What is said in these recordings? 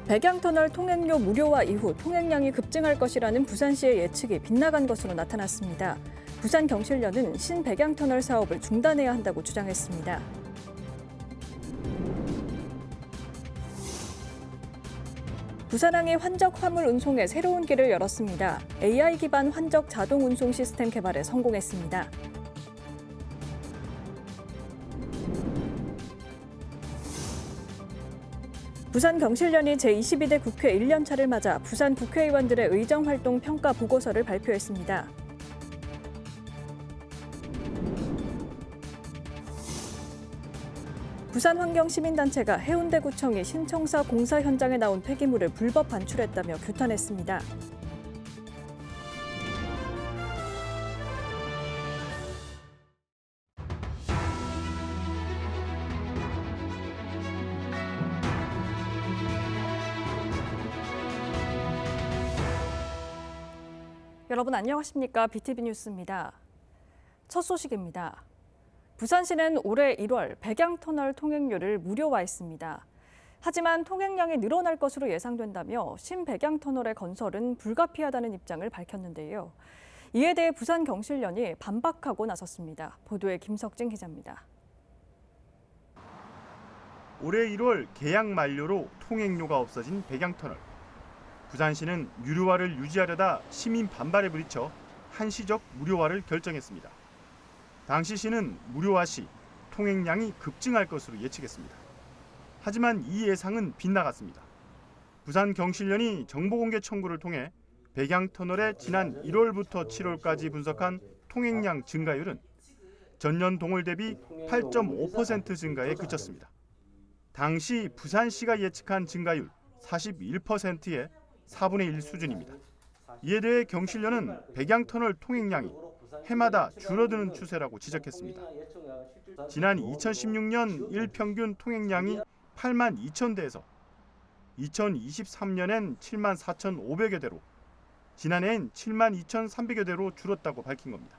백양터널 통행료 무료화 이후 통행량이 급증할 것이라는 부산시의 예측이 빗나간 것으로 나타났습니다. 부산경실련은 신백양터널 사업을 중단해야 한다고 주장했습니다. 부산항이 환적 화물 운송에 새로운 길을 열었습니다. AI 기반 환적 자동 운송 시스템 개발에 성공했습니다. 부산경실련이 제22대 국회 1년차를 맞아 부산 국회의원들의 의정활동 평가 보고서를 발표했습니다. 부산환경시민단체가 해운대구청이 신청사 공사 현장에 나온 폐기물을 불법 반출했다며 규탄했습니다. 여러분 안녕하십니까? BTV 뉴스입니다. 첫 소식입니다. 부산시는 올해 1월 백양터널 통행료를 무료화했습니다. 하지만 통행량이 늘어날 것으로 예상된다며 신백양터널의 건설은 불가피하다는 입장을 밝혔는데요. 이에 대해 부산경실련이 반박하고 나섰습니다. 보도에 김석진 기자입니다. 올해 1월 계약 만료로 통행료가 없어진 백양터널. 부산시는 유료화를 유지하려다 시민 반발에 부딪혀 한시적 무료화를 결정했습니다. 당시 시는 무료화 시 통행량이 급증할 것으로 예측했습니다. 하지만 이 예상은 빗나갔습니다. 부산경실련이 정보공개 청구를 통해 백양터널의 지난 1월부터 7월까지 분석한 통행량 증가율은 전년 동월 대비 8.5% 증가에 그쳤습니다. 당시 부산시가 예측한 증가율 41%의 4분의 1 수준입니다. 이에 대해 경실련은 백양터널 통행량이 해마다 줄어드는 추세라고 지적했습니다. 지난 2016년 일평균 통행량이 8만 2천 대에서 2023년엔 7만 4,500여 대로 지난해엔 7만 2,300여 대로 줄었다고 밝힌 겁니다.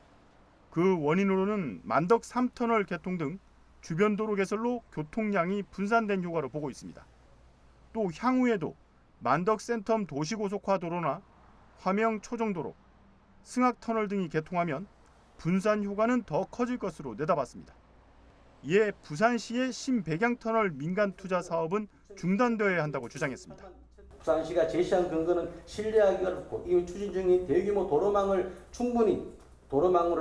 그 원인으로는 만덕 3터널 개통 등 주변 도로 개설로 교통량이 분산된 효과를 보고 있습니다. 또 향후에도 만덕 센텀 도시고속화 도로나 화명 초정도로, 승학터널 등이 개통하면 분산 효과는 더 커질 것으로 내다봤습니다. 이에 부산시의 신백양터널 민간 투자 사업은 중단되어야 한다고 주장했습니다. 부산시가 제시한 근거는 신뢰하기가 어렵고 이미 추진 중인 대규모 도로망으로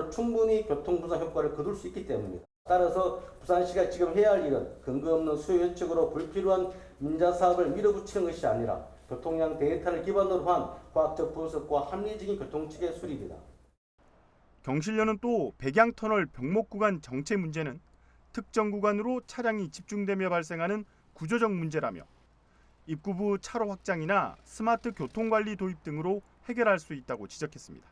충분히 교통 분산 효과를 거둘 수 있기 때문입니다. 따라서 부산시가 지금 해야 할 일은 근거 없는 수요 예측으로 불필요한 민자 사업을 밀어붙이는 것이 아니라 교통량 데이터를 기반으로 한 과학적 분석과 합리적인 교통체계 수립이다. 경실련은 또 백양터널 병목 구간 정체 문제는 특정 구간으로 차량이 집중되며 발생하는 구조적 문제라며 입구부 차로 확장이나 스마트 교통관리 도입 등으로 해결할 수 있다고 지적했습니다.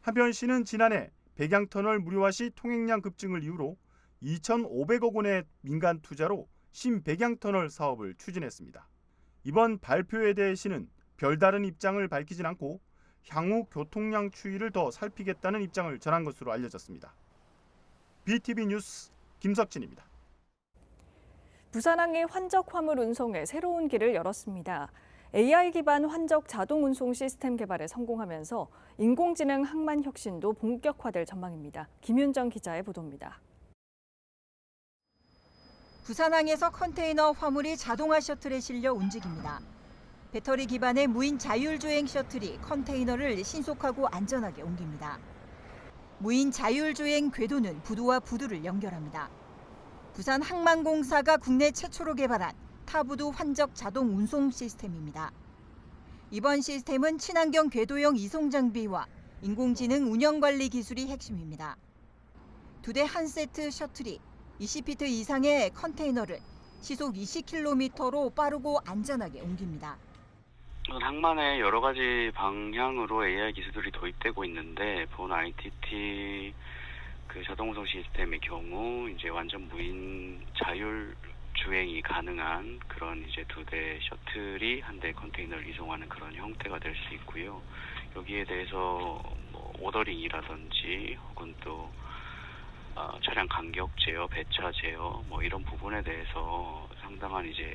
한편 시는 지난해 백양터널 무료화 시 통행량 급증을 이유로 2,500억 원의 민간 투자로 신백양터널 사업을 추진했습니다. 이번 발표에 대해 시는 별다른 입장을 밝히진 않고 향후 교통량 추이를 더 살피겠다는 입장을 전한 것으로 알려졌습니다. BTV 뉴스 김석진입니다. 부산항이 환적 화물 운송에 새로운 길을 열었습니다. AI 기반 환적 자동 운송 시스템 개발에 성공하면서 인공지능 항만 혁신도 본격화될 전망입니다. 김윤정 기자의 보도입니다. 부산항에서 컨테이너 화물이 자동화 셔틀에 실려 움직입니다. 배터리 기반의 무인 자율주행 셔틀이 컨테이너를 신속하고 안전하게 옮깁니다. 무인 자율주행 궤도는 부두와 부두를 연결합니다. 부산항만공사가 국내 최초로 개발한 타부두 환적 자동 운송 시스템입니다. 이번 시스템은 친환경 궤도형 이송 장비와 인공지능 운영 관리 기술이 핵심입니다. 2대 한 세트 셔틀이 20피트 이상의 컨테이너를 시속 20km로 빠르고 안전하게 옮깁니다. 항만의 여러 가지 방향으로 AI 기술이 도입되고 있는데 본 ITT 자동운송 시스템의 경우 이제 완전 무인 자율 주행이 가능한 그런 이제 2대 셔틀이 한 대 컨테이너를 이송하는 그런 형태가 될 수 있고요. 여기에 대해서 오더링이라든지 혹은 또 차량 간격 제어, 배차 제어 뭐 이런 부분에 대해서 상당한 이제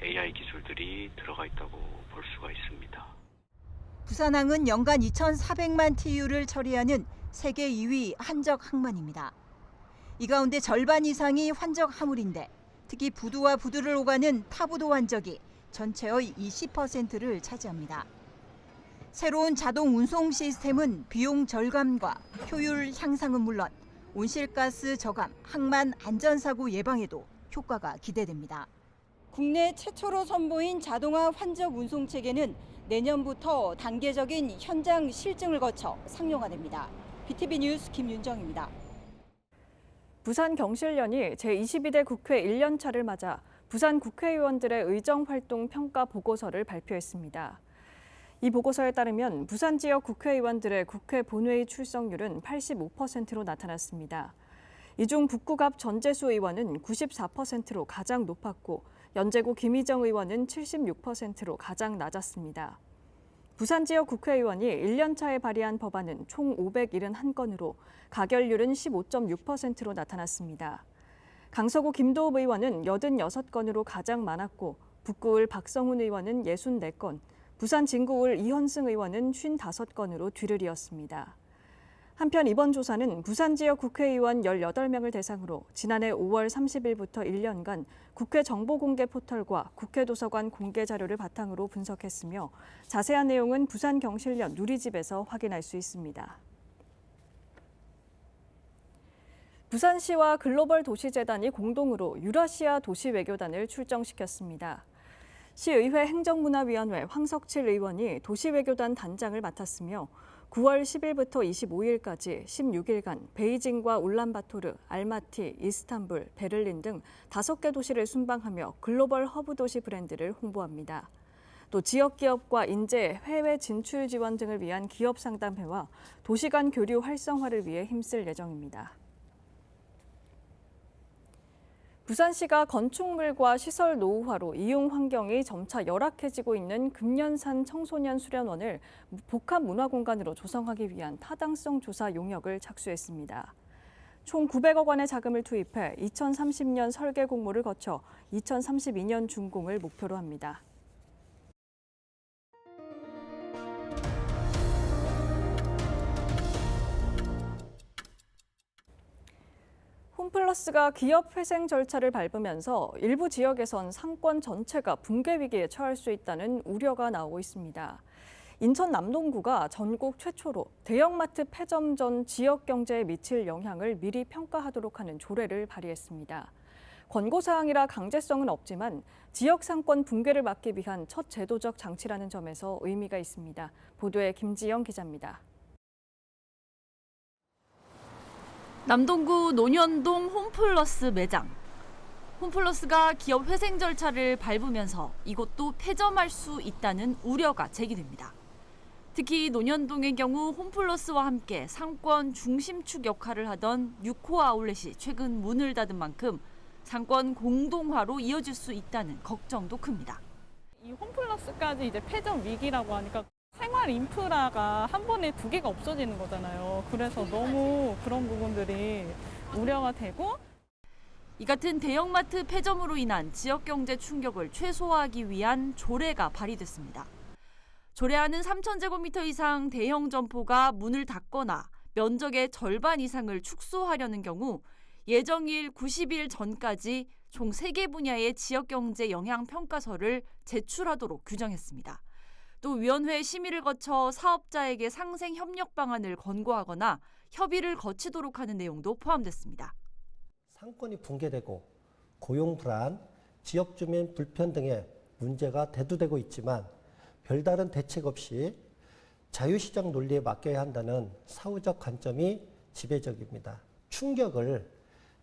AI 기술들이 들어가 있다고 볼 수가 있습니다. 부산항은 연간 2,400만 TU를 처리하는 세계 2위 한적 항만입니다. 이 가운데 절반 이상이 환적 화물인데 특히 부두와 부두를 오가는 타부도 환적이 전체의 20%를 차지합니다. 새로운 자동 운송 시스템은 비용 절감과 효율 향상은 물론 온실가스 저감, 항만 안전사고 예방에도 효과가 기대됩니다. 국내 최초로 선보인 자동화 환적 운송 체계는 내년부터 단계적인 현장 실증을 거쳐 상용화됩니다. BTV 뉴스 김윤정입니다. 부산 경실련이 제22대 국회 1년차를 맞아 부산 국회의원들의 의정활동 평가 보고서를 발표했습니다. 이 보고서에 따르면 부산 지역 국회의원들의 국회 본회의 출석률은 85%로 나타났습니다. 이 중 북구갑 전재수 의원은 94%로 가장 높았고 연제구 김희정 의원은 76%로 가장 낮았습니다. 부산 지역 국회의원이 1년차에 발의한 법안은 총 571건으로 가결률은 15.6%로 나타났습니다. 강서구 김도읍 의원은 86건으로 가장 많았고 북구을 박성훈 의원은 64건, 부산 진구을 이현승 의원은 55건으로 뒤를 이었습니다. 한편 이번 조사는 부산 지역 국회의원 18명을 대상으로 지난해 5월 30일부터 1년간 국회 정보공개 포털과 국회 도서관 공개 자료를 바탕으로 분석했으며 자세한 내용은 부산 경실련 누리집에서 확인할 수 있습니다. 부산시와 글로벌 도시재단이 공동으로 유라시아 도시외교단을 출정시켰습니다. 시의회 행정문화위원회 황석칠 의원이 도시외교단 단장을 맡았으며 9월 10일부터 25일까지 16일간 베이징과 울란바토르, 알마티, 이스탄불, 베를린 등 5개 도시를 순방하며 글로벌 허브 도시 브랜드를 홍보합니다. 또 지역 기업과 인재, 해외 진출 지원 등을 위한 기업 상담회와 도시 간 교류 활성화를 위해 힘쓸 예정입니다. 부산시가 건축물과 시설 노후화로 이용 환경이 점차 열악해지고 있는 금년산 청소년 수련원을 복합문화공간으로 조성하기 위한 타당성 조사 용역을 착수했습니다. 총 900억 원의 자금을 투입해 2030년 설계 공모를 거쳐 2032년 준공을 목표로 합니다. 홈플러스가 기업 회생 절차를 밟으면서 일부 지역에선 상권 전체가 붕괴 위기에 처할 수 있다는 우려가 나오고 있습니다. 인천 남동구가 전국 최초로 대형마트 폐점 전 지역 경제에 미칠 영향을 미리 평가하도록 하는 조례를 발의했습니다. 권고사항이라 강제성은 없지만 지역 상권 붕괴를 막기 위한 첫 제도적 장치라는 점에서 의미가 있습니다. 보도에 김지영 기자입니다. 남동구 논현동 홈플러스 매장. 홈플러스가 기업 회생 절차를 밟으면서 이곳도 폐점할 수 있다는 우려가 제기됩니다. 특히 논현동의 경우 홈플러스와 함께 상권 중심축 역할을 하던 6호 아울렛이 최근 문을 닫은 만큼 상권 공동화로 이어질 수 있다는 걱정도 큽니다. 이 홈플러스까지 이제 폐점 위기라고 하니까 생활 인프라가 한 번에 2개가 없어지는 거잖아요. 그래서 너무 그런 부분들이 우려가 되고 이 같은 대형마트 폐점으로 인한 지역 경제 충격을 최소화하기 위한 조례가 발의됐습니다. 조례안은 3,000제곱미터 이상 대형 점포가 문을 닫거나 면적의 절반 이상을 축소하려는 경우 예정일 90일 전까지 총 3개 분야의 지역 경제 영향 평가서를 제출하도록 규정했습니다. 또 위원회 심의를 거쳐 사업자에게 상생 협력 방안을 권고하거나 협의를 거치도록 하는 내용도 포함됐습니다. 상권이 붕괴되고 고용 불안, 지역 주민 불편 등의 문제가 대두되고 있지만 별다른 대책 없이 자유시장 논리에 맡겨야 한다는 사후적 관점이 지배적입니다. 충격을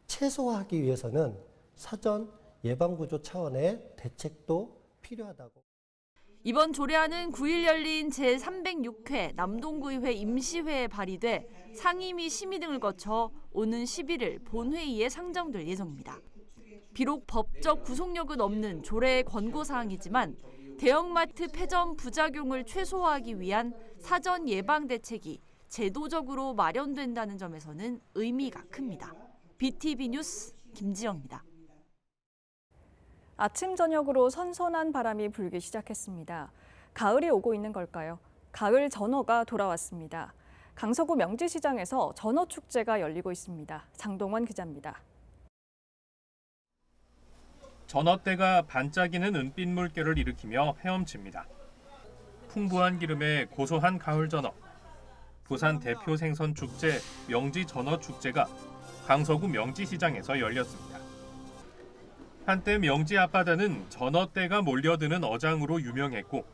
최소화하기 위해서는 사전 예방구조 차원의 대책도 필요하다고. 이번 조례안은 9일 열린 제306회 남동구의회 임시회에 발의돼 상임위 심의 등을 거쳐 오는 11일 본회의에 상정될 예정입니다. 비록 법적 구속력은 없는 조례의 권고사항이지만 대형마트 폐점 부작용을 최소화하기 위한 사전 예방 대책이 제도적으로 마련된다는 점에서는 의미가 큽니다. BTV 뉴스 김지영입니다. 아침 저녁으로 선선한 바람이 불기 시작했습니다. 가을이 오고 있는 걸까요? 가을 전어가 돌아왔습니다. 강서구 명지시장에서 전어 축제가 열리고 있습니다. 장동원 기자입니다. 전어대가 반짝이는 은빛 물결을 일으키며 헤엄칩니다. 풍부한 기름에 고소한 가을 전어. 부산 대표 생선 축제 명지 전어 축제가 강서구 명지시장에서 열렸습니다. 한때 명지 앞바다는 전어대가 몰려드는 어장으로 유명했고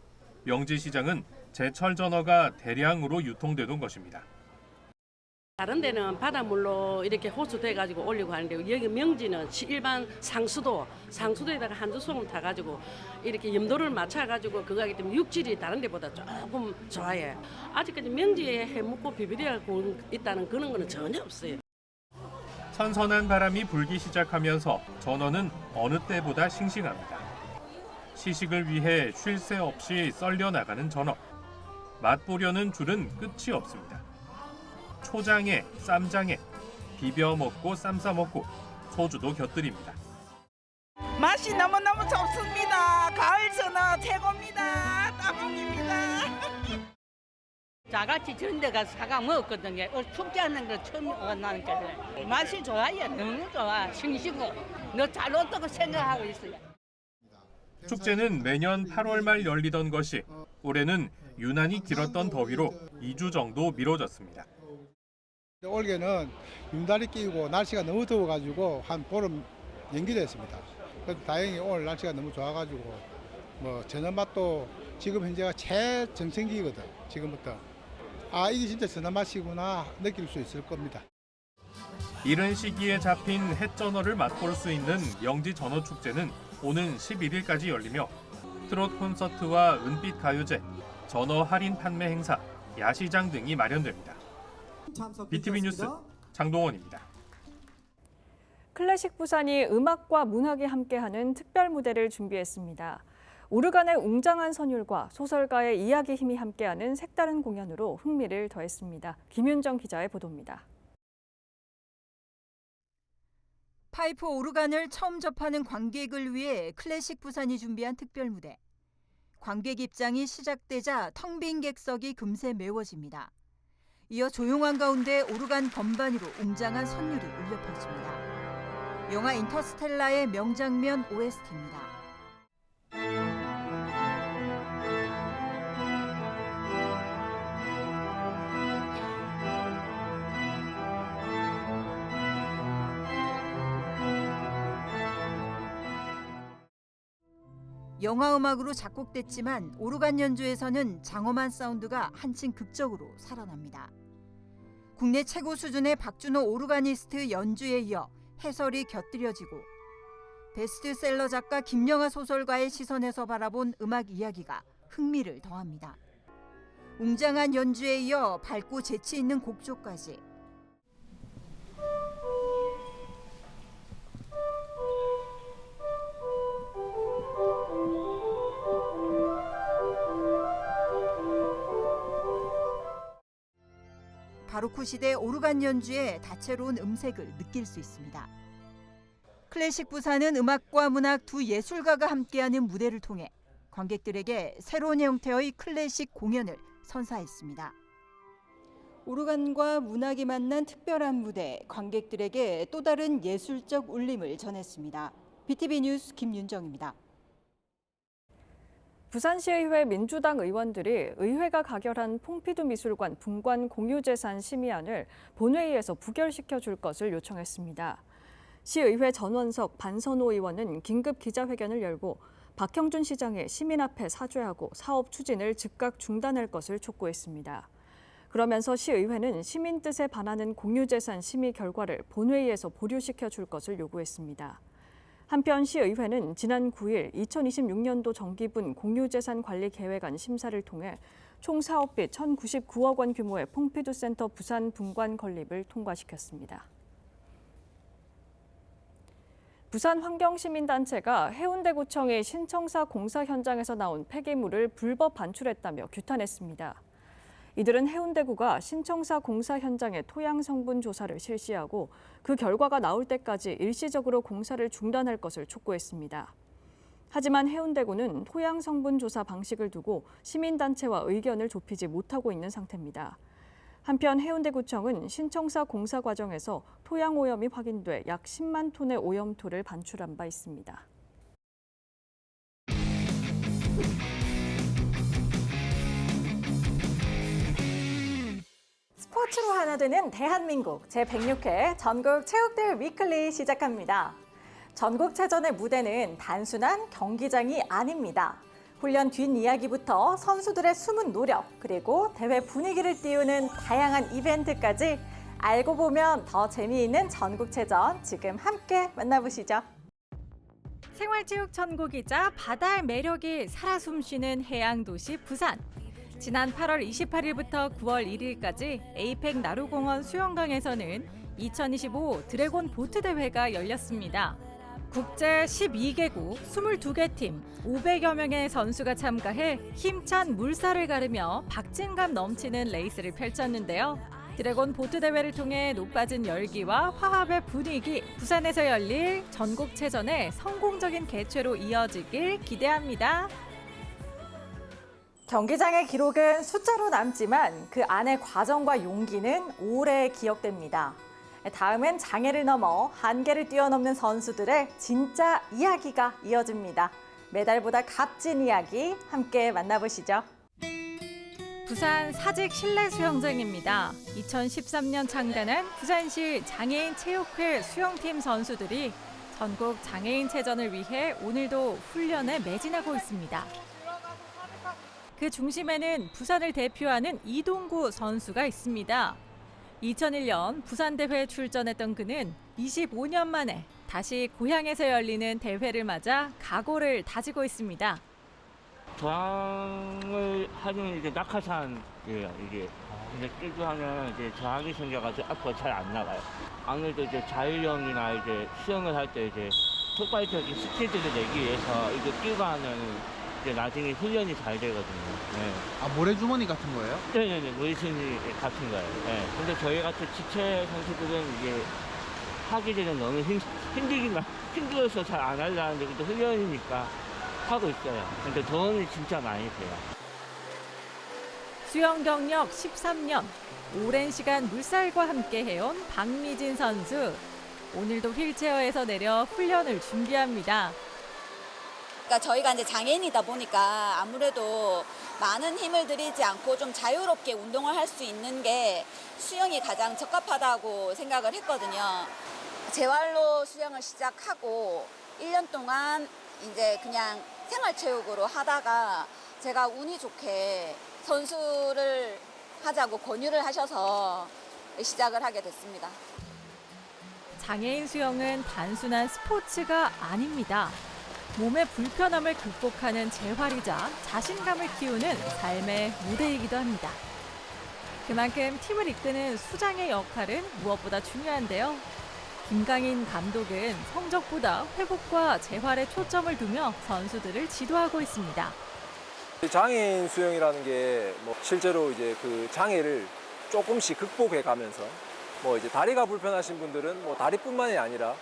명지시장은 제철 전어가 대량으로 유통되던 것입니다. 다른 데는 바닷물로 이렇게 호수돼가지고 올리고 하는데 여기 명지는 일반 상수도에다가 한두 소금 타가지고 이렇게 염도를 맞춰가지고 그거 하기 때문에 육질이 다른 데보다 조금 좋아요. 아직까지 명지에 해묵고 비비리고 있다는 그런 거는 전혀 없어요. 선선한 바람이 불기 시작하면서 전어는 어느 때보다 싱싱합니다. 시식을 위해 쉴 새 없이 썰려 나가는 전어. 맛보려는 줄은 끝이 없습니다. 초장에 쌈장에 비벼 먹고 쌈 싸 먹고 소주도 곁들입니다. 맛이 너무너무 좋습니다. 가을 전어 최고입니다. 따봉입니다. 자같이 저런 데 가서 사가 먹었거든요. 축제하는 거 처음 나니까 맛이 좋아요. 너무 좋아. 싱싱하고 너 잘 왔다고 생각하고 있어요. 축제는 매년 8월 말 열리던 것이 올해는 유난히 길었던 더위로 2주 정도 미뤄졌습니다. 올해는 윤달이 끼고 날씨가 너무 더워가지고 한 보름 연기됐습니다. 그래서 다행히 오늘 날씨가 너무 좋아가지고 전어 맛도 지금 현재가 최정성기거든. 지금부터 이게 진짜 전어 맛이구나 느낄 수 있을 겁니다. 이른 시기에 잡힌 햇전어를 맛볼 수 있는 명지 전어 축제는 오는 11일까지 열리며 트롯 콘서트와 은빛 가요제, 전어 할인 판매 행사, 야시장 등이 마련됩니다. BTV 뉴스 장동원입니다. 클래식 부산이 음악과 문학이 함께하는 특별 무대를 준비했습니다. 오르간의 웅장한 선율과 소설가의 이야기 힘이 함께하는 색다른 공연으로 흥미를 더했습니다. 김윤정 기자의 보도입니다. 파이프 오르간을 처음 접하는 관객을 위해 클래식 부산이 준비한 특별 무대. 관객 입장이 시작되자 텅 빈 객석이 금세 메워집니다. 이어 조용한 가운데 오르간 건반으로 웅장한 선율이 울려 퍼집니다. 영화 인터스텔라의 명장면 OST입니다. 영화 음악으로 작곡됐지만 오르간 연주에서는 장엄한 사운드가 한층 극적으로 살아납니다. 국내 최고 수준의 박준호 오르가니스트 연주에 이어 해설이 곁들여지고 베스트셀러 작가 김영하 소설가의 시선에서 바라본 음악 이야기가 흥미를 더합니다. 웅장한 연주에 이어 밝고 재치 있는 곡조까지. 바로크 시대 오르간 연주의 다채로운 음색을 느낄 수 있습니다. 클래식 부산은 음악과 문학 두 예술가가 함께하는 무대를 통해 관객들에게 새로운 형태의 클래식 공연을 선사했습니다. 오르간과 문학이 만난 특별한 무대, 관객들에게 또 다른 예술적 울림을 전했습니다. BTV 뉴스 김윤정입니다. 부산시의회 민주당 의원들이 의회가 가결한 퐁피두 미술관 분관 공유재산 심의안을 본회의에서 부결시켜 줄 것을 요청했습니다. 시의회 전원석 반선호 의원은 긴급 기자회견을 열고 박형준 시장이 시민 앞에 사죄하고 사업 추진을 즉각 중단할 것을 촉구했습니다. 그러면서 시의회는 시민 뜻에 반하는 공유재산 심의 결과를 본회의에서 보류시켜 줄 것을 요구했습니다. 한편 시의회는 지난 9일 2026년도 정기분 공유재산 관리 계획안 심사를 통해 총 사업비 1,099억 원 규모의 퐁피두 센터 부산 분관 건립을 통과시켰습니다. 부산 환경시민단체가 해운대구청이 신청사 공사 현장에서 나온 폐기물을 불법 반출했다며 규탄했습니다. 이들은 해운대구가 신청사 공사 현장의 토양 성분 조사를 실시하고 그 결과가 나올 때까지 일시적으로 공사를 중단할 것을 촉구했습니다. 하지만 해운대구는 토양 성분 조사 방식을 두고 시민단체와 의견을 좁히지 못하고 있는 상태입니다. 한편 해운대구청은 신청사 공사 과정에서 토양 오염이 확인돼 약 10만 톤의 오염토를 반출한 바 있습니다. 스포츠로 하나 되는 대한민국 제106회 전국 체육대회 위클리 시작합니다. 전국체전의 무대는 단순한 경기장이 아닙니다. 훈련 뒷이야기부터 선수들의 숨은 노력, 그리고 대회 분위기를 띄우는 다양한 이벤트까지 알고 보면 더 재미있는 전국체전 지금 함께 만나보시죠. 생활체육 천국이자 바다의 매력이 살아 숨쉬는 해양도시 부산. 지난 8월 28일부터 9월 1일까지 에이펙 나루공원 수영강에서는 2025 드래곤 보트 대회가 열렸습니다. 국제 12개국 22개 팀 500여 명의 선수가 참가해 힘찬 물살을 가르며 박진감 넘치는 레이스를 펼쳤는데요. 드래곤 보트 대회를 통해 높아진 열기와 화합의 분위기, 부산에서 열릴 전국체전의 성공적인 개최로 이어지길 기대합니다. 경기장의 기록은 숫자로 남지만 그 안의 과정과 용기는 오래 기억됩니다. 다음은 장애를 넘어 한계를 뛰어넘는 선수들의 진짜 이야기가 이어집니다. 메달보다 값진 이야기 함께 만나보시죠. 부산 사직 실내 수영장입니다. 2013년 창단한 부산시 장애인 체육회 수영팀 선수들이 전국 장애인 체전을 위해 오늘도 훈련에 매진하고 있습니다. 그 중심에는 부산을 대표하는 이동구 선수가 있습니다. 2001년 부산대회에 출전했던 그는 25년 만에 다시 고향에서 열리는 대회를 맞아 각오를 다지고 있습니다. 저항을 하는 이제 낙하산이에요, 이게. 근데 뛰고 하면 이제 저항이 생겨가지고 앞으로 잘 안 나가요. 아무래도 이제 자유형이나 이제 수영을 할 때 이제 폭발적인 스피드를 내기 위해서 이거 뛰고 하면 이제 나중에 훈련이 잘 되거든요. 네. 아, 모래주머니 같은 거예요? 네네네, 모래주머니 같은 거예요. 네. 근데 저희 같은 지체 선수들은 이게 하기 전에 너무 힘들어서 잘 안 하려는데 그래도 훈련이니까 하고 있어요. 근데 도움이 진짜 많이 돼요. 수영 경력 13년, 오랜 시간 물살과 함께 해온 박미진 선수. 오늘도 휠체어에서 내려 훈련을 준비합니다. 그러니까 저희가 이제 장애인이다 보니까 아무래도 많은 힘을 들이지 않고 좀 자유롭게 운동을 할 수 있는 게 수영이 가장 적합하다고 생각을 했거든요. 재활로 수영을 시작하고 1년 동안 이제 그냥 생활체육으로 하다가 제가 운이 좋게 선수를 하자고 권유를 하셔서 시작을 하게 됐습니다. 장애인 수영은 단순한 스포츠가 아닙니다. 몸의 불편함을 극복하는 재활이자 자신감을 키우는 삶의 무대이기도 합니다. 그만큼 팀을 이끄는 수장의 역할은 무엇보다 중요한데요. 김강인 감독은 성적보다 회복과 재활에 초점을 두며 선수들을 지도하고 있습니다. 장애인 수영이라는 게 실제로 이제 그 장애를 조금씩 극복해 가면서 이제 다리가 불편하신 분들은 다리뿐만이 아니라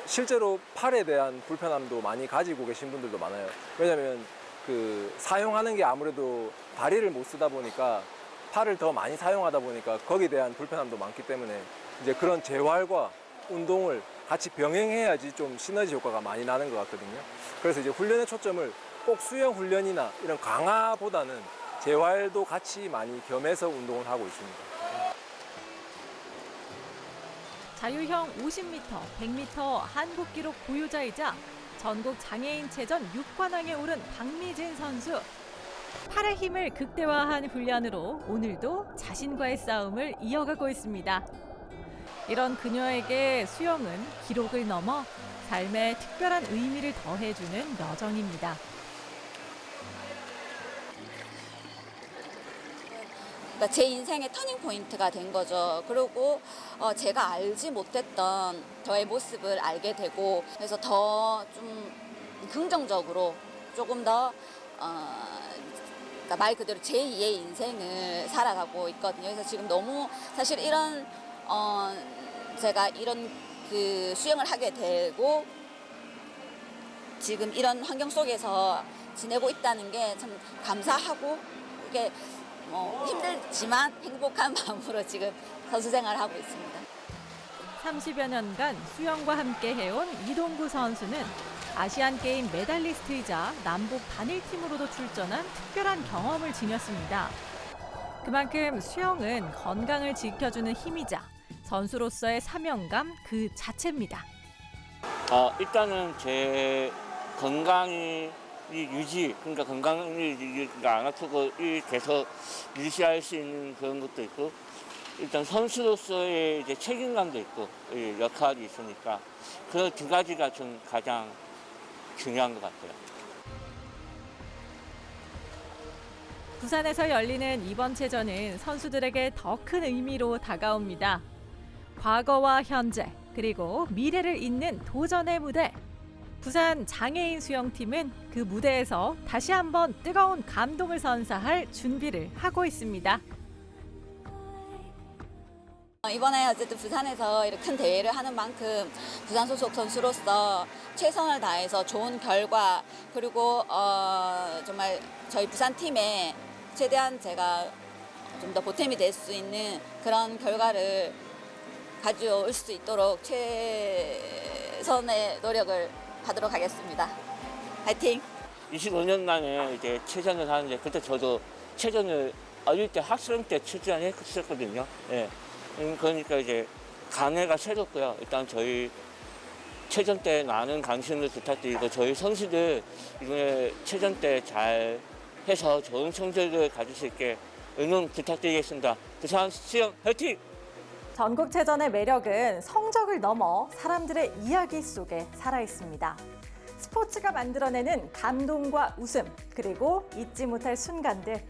실제로 팔에 대한 불편함도 많이 가지고 계신 분들도 많아요. 왜냐하면 그 사용하는 게 아무래도 다리를 못 쓰다 보니까 팔을 더 많이 사용하다 보니까 거기에 대한 불편함도 많기 때문에 이제 그런 재활과 운동을 같이 병행해야지 좀 시너지 효과가 많이 나는 것 같거든요. 그래서 이제 훈련의 초점을 꼭 수영 훈련이나 이런 강화보다는 재활도 같이 많이 겸해서 운동을 하고 있습니다. 자유형 50m, 100m 한국 기록 보유자이자 전국 장애인체전 6관왕에 오른 박미진 선수. 팔의 힘을 극대화한 훈련으로 오늘도 자신과의 싸움을 이어가고 있습니다. 이런 그녀에게 수영은 기록을 넘어 삶에 특별한 의미를 더해주는 여정입니다. 그러니까 제 인생의 터닝 포인트가 된 거죠. 그리고 제가 알지 못했던 저의 모습을 알게 되고 그래서 더 좀 긍정적으로 조금 더 그러니까 말 그대로 제2의 인생을 살아가고 있거든요. 그래서 지금 너무 사실 이런 제가 이런 그 수영을 하게 되고 지금 이런 환경 속에서 지내고 있다는 게 참 감사하고 이게 힘들지만 행복한 마음으로 지금 선수 생활을 하고 있습니다. 30여 년간 수영과 함께 해온 이동구 선수는 아시안게임 메달리스트이자 남북 단일팀으로도 출전한 특별한 경험을 지녔습니다. 그만큼 수영은 건강을 지켜주는 힘이자 선수로서의 사명감 그 자체입니다. 일단은 제 건강이 그러니까 건강이 유지가 안 아프고 계속 유지할 수 있는 그런 것도 있고, 일단 선수로서의 이제 책임감도 있고 역할이 있으니까 그 두 가지가 좀 가장 중요한 것 같아요. 부산에서 열리는 이번 체전은 선수들에게 더 큰 의미로 다가옵니다. 과거와 현재 그리고 미래를 잇는 도전의 무대. 부산 장애인 수영팀은 그 무대에서 다시 한번 뜨거운 감동을 선사할 준비를 하고 있습니다. 이번에 어쨌든 부산에서 이렇게 큰 대회를 하는 만큼 부산 소속 선수로서 최선을 다해서 좋은 결과 그리고 정말 저희 부산팀에 최대한 제가 좀 더 보탬이 될 수 있는 그런 결과를 가져올 수 있도록 최선의 노력을 하도록 하겠습니다. 파이팅! 25년 만에 이제 체전을 하는데, 그때 저도 체전을 어릴 때 학생 때 출전했었거든요. 예. 그러니까 이제 감회가 새롭고요. 일단 저희 체전 때 많은 관심을 부탁드리고, 저희 선수들 이번에 체전 때 잘 해서 좋은 성적을 가질 수 있게 응원 부탁드리겠습니다. 부산 수영 화이팅! 전국체전의 매력은 성적을 넘어 사람들의 이야기 속에 살아 있습니다. 스포츠가 만들어내는 감동과 웃음, 그리고 잊지 못할 순간들.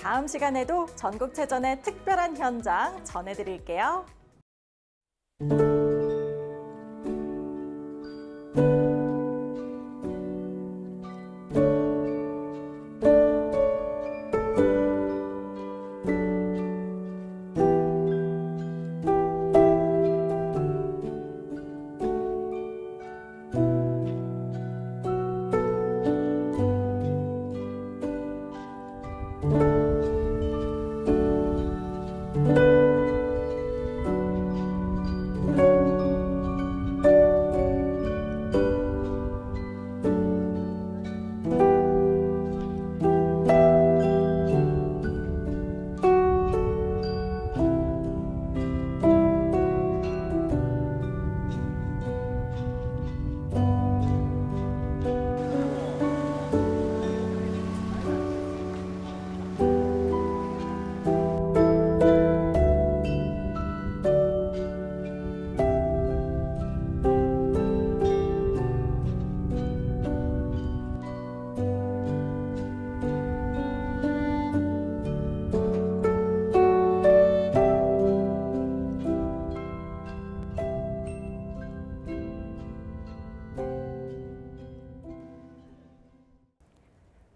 다음 시간에도 전국체전의 특별한 현장 전해드릴게요.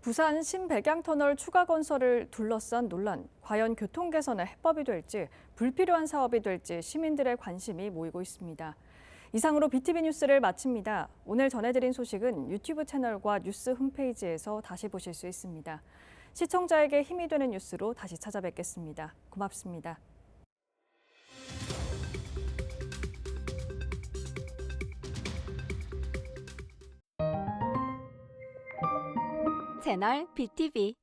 부산 신백양터널 추가 건설을 둘러싼 논란. 과연 교통 개선의 해법이 될지 불필요한 사업이 될지 시민들의 관심이 모이고 있습니다. 이상으로 BTV 뉴스를 마칩니다. 오늘 전해드린 소식은 유튜브 채널과 뉴스 홈페이지에서 다시 보실 수 있습니다. 시청자에게 힘이 되는 뉴스로 다시 찾아뵙겠습니다. 고맙습니다. 채널 BTV